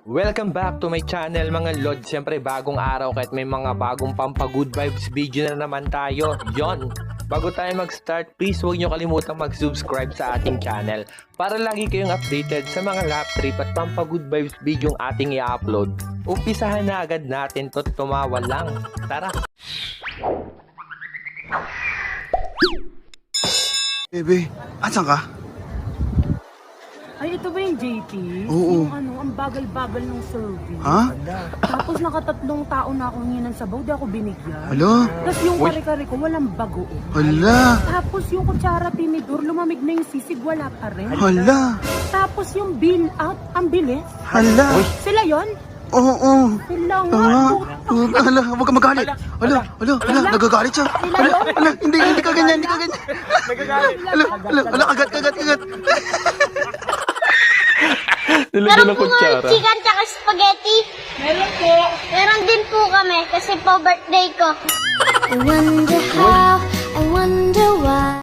Welcome back to my channel mga Lord. Siyempre bagong araw kahit may mga bagong good vibes video na naman tayo. Yon. Bago tayo mag-start, please huwag nyo kalimutang mag-subscribe sa ating channel para lagi kayong updated sa mga lap trip at good vibes video ang ating i-upload. Umpisahan na agad natin to, tumawa lang. Tara! Bebe, asan ka? Ay, ito ba yung JT? Oo. Yung ang bagal-bagal ng service. Ha? Tapos nakatatlong tao na ako hingin ng sabaw, di ako binigyan. Hala? Tapos yung kare-kare ko, walang bago. Hala? Tapos yung kutsara tinidor, lumamig na yung sisig, wala pa rin. Hala? Tapos yung bill out, ang bilis. Hala? Sila yon? Oo. Sila nga. Hala, huwag ka magalit. Hala, nagagalit siya. Hala, hindi ka ganyan, Nagagalit. Hala, kagat. Nilagyan ng Meron po kutsara. nga chicken tsaka spaghetti. Meron po. Meron din po kami kasi po birthday ko. I wonder how, I wonder why.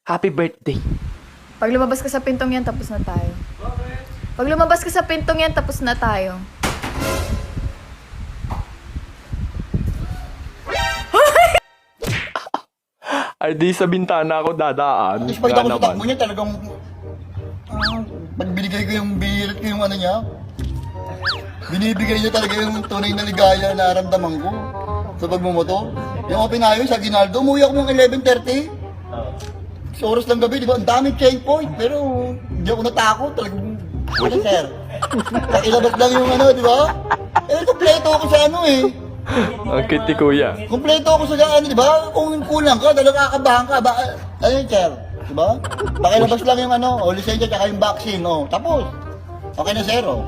Happy birthday. Pag lumabas ka sa pintong yan, tapos na tayo. Pag lumabas ka sa pintong yan, tapos na tayo. Ay di sa bintana ako dadaan. Tapos pag ako sa naman. takbo niya, talagang pag binigay ko yung bihirit ko yung ano niya, binibigay niya talaga yung tunay na ligaya na naramdaman ko sa pagmumoto. Yung open highway sa Ginaldo, umuwi ako ng 11:30. Sa oras ng gabi, di ba? Ang daming checkpoint, pero hindi ako natakot. Talagang, ano sir? Pakilabas lang yung ano, di ba? Kompleto ako sa ano eh. Ang cute ni kuya. Kompleto ako sa ano, di ba? Kung kulang ka, talagang kakabahan ka. Ano yun, sir? Di ba? Pakilabas lang yung ano, o lisensya tsaka yung vaccine, o. Tapos. Okay na, sir, o.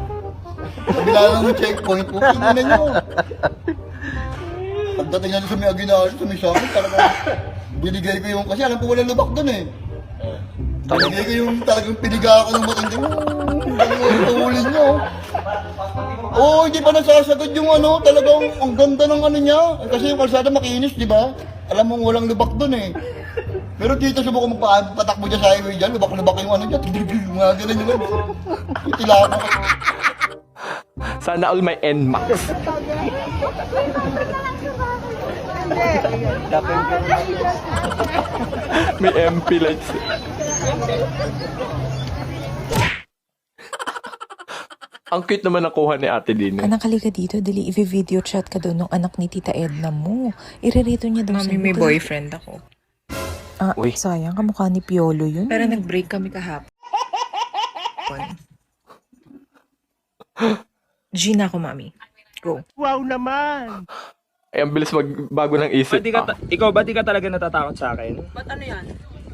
Kabila lang yung checkpoint, o. Tingnan nyo. Pagdating na sa may Aguinaldo, sa may Sangit, talagang binigay ko yung, kasi alam ko walang lubak dun eh. Binigay ko yung talagang piniga ako ng matindi. Talagang tuhulin nyo. Oo, hindi pa nasasagot yung ano, talagang ang ganda ng ano niya. Kasi yung kalsada makinis, di ba? Alam mong walang lubak dun eh. Pero dito subukan magpatakbo dyan sa highway dyan, lubak-lubak yung ano dyan. Mga ganun yung ano. Itilapan ko. Sana all may NMAX. May MP lights. Ang cute naman nakuha ni ate din. Anak, halika dito. Dali, i-video chat ka doon ng anak ni Tita Edna mo. Irerito niya daw Mami, may sa'yo. boyfriend ako. Ah, Uy. sayang. Kamukha ni Piolo yun. Pero nag-break kami kahapon. Gina ako, mami. Go. Ay, ang bilis magbago ng isip. Ikaw ba di ka talaga natatakot sa akin? Ba't ano yan?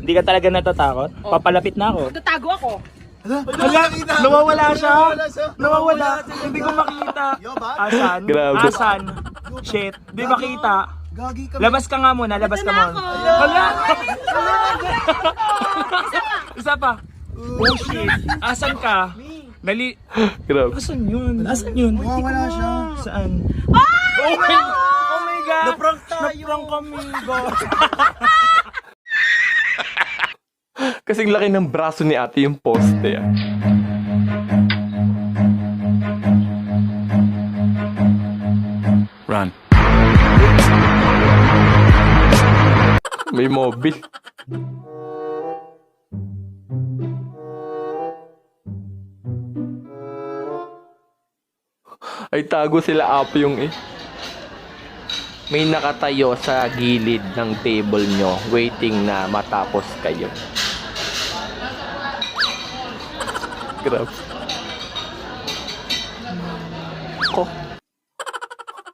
Hindi ka talaga natatakot? Papalapit na ako. Tatago ako. Hala, nawawala siya. Nawawala. Hindi ko makita. Asan? Grabe. Asan? Shit. Hindi makita. Labas ka nga muna. Labas ka muna. Hala! Isa pa. Oh shit. Asan ka? Dali. Grabe. Asan yun? Asan yun? Wala siya. Saan? Oh my God! Oh my God! Na-prank tayo! Na-prank kami, God! Kasing laki ng braso ni ate yung poste. Run. May mobile. Ay tago sila apyong eh. May nakatayo sa gilid ng table nyo waiting na matapos kayo. Grabe. Ko.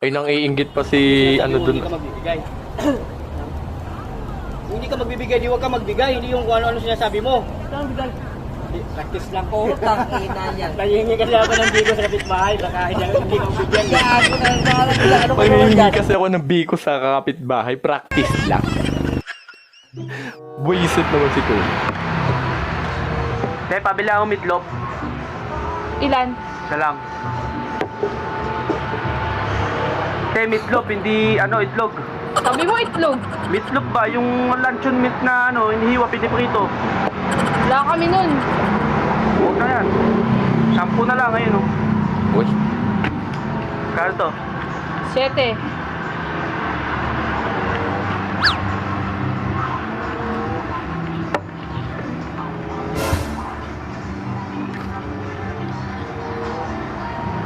Ay nang iinggit pa si ano dun. Hindi ka magbibigay. Kung hindi ka magbibigay, di wag ka magbigay. Hindi yung kung ano-ano sinasabi mo. Practice lang ko. Nangihingi kasi ako ng bigo sa kapitbahay. Baka hindi ko bigyan. Panghihingi kasi ako ng biko sa kapitbahay. Practice lang. Buisit naman si Kuya. Te, pabila akong meatloaf. Ilan? Isa lang. Te, meatloaf, hindi itlog. Sabi mo itlog. Meatloaf ba? Yung luncheon meat na hinihiwa, piniprito. Wala kami nun. Huwag na yan. Shampoo na lang ngayon, oh. Uy. Kano to? 7.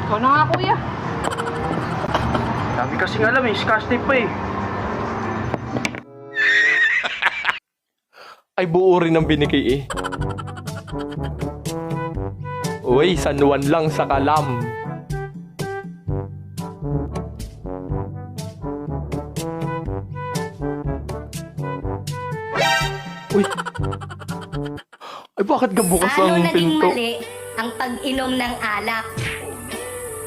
Ikaw na nga, kuya. Sabi kasing alam eh, scotch tape pa eh. Ay, buo rin ang binigay eh. Uy, San Juan lang sa Kalam. Uy. Ay, bakit gabukas Ano ang naging pinto? mali ang pag-inom ng alak?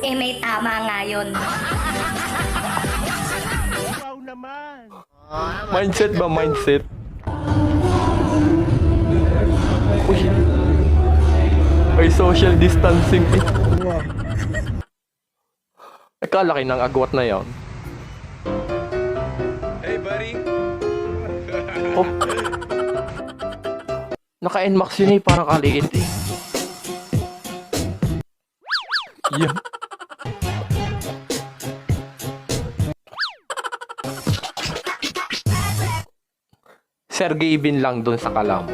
Eh may tama nga yun. Mindset ba? Mindset? Uy. Ay, social distancing eh. Ay, kalaki ng agwat na yan. Hey, buddy! Oh. Naka-NMAX yun eh, parang kaliit eh. Yan. Sergey Bin lang dun sa Kalam.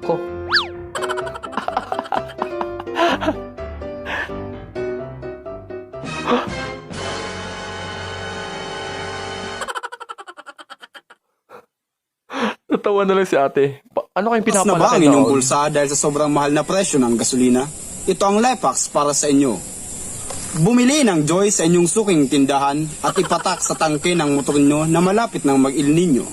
Ko. Natawa na lang si ate. Ano kayong Mas na ba pinapalaki ang inyong noon? bulsa dahil sa sobrang mahal na presyo ng gasolina? Ito ang Lepax para sa inyo. Bumili ng Joy sa inyong suking tindahan at ipatak sa tangke ng motor nyo na malapit ng mag-Il Nino.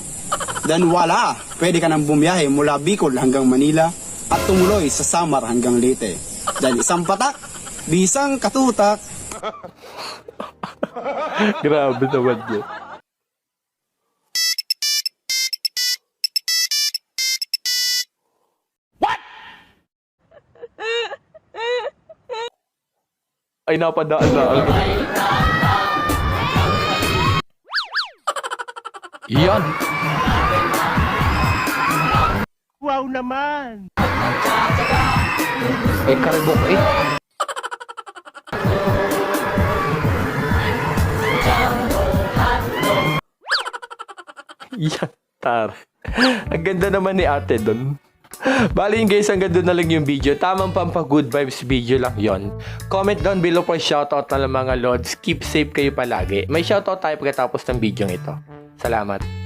Then wala, pwede ka nang bumiyahe mula Bicol hanggang Manila at tumuloy sa Samar hanggang Leyte. Dahil isang patak, bisang katutak. Grabe naman yun. Ay, napadaan na. Yan. Wow naman! Eh, karibok eh. Yan, tar. Ang ganda naman ni ate doon. Bali yun guys, hanggang doon na lang yung video. Tamang good vibes video lang yon. Comment down below for shoutout na lang mga lods. Keep safe kayo palagi. May shoutout tayo pagkatapos ng video ito. Salamat.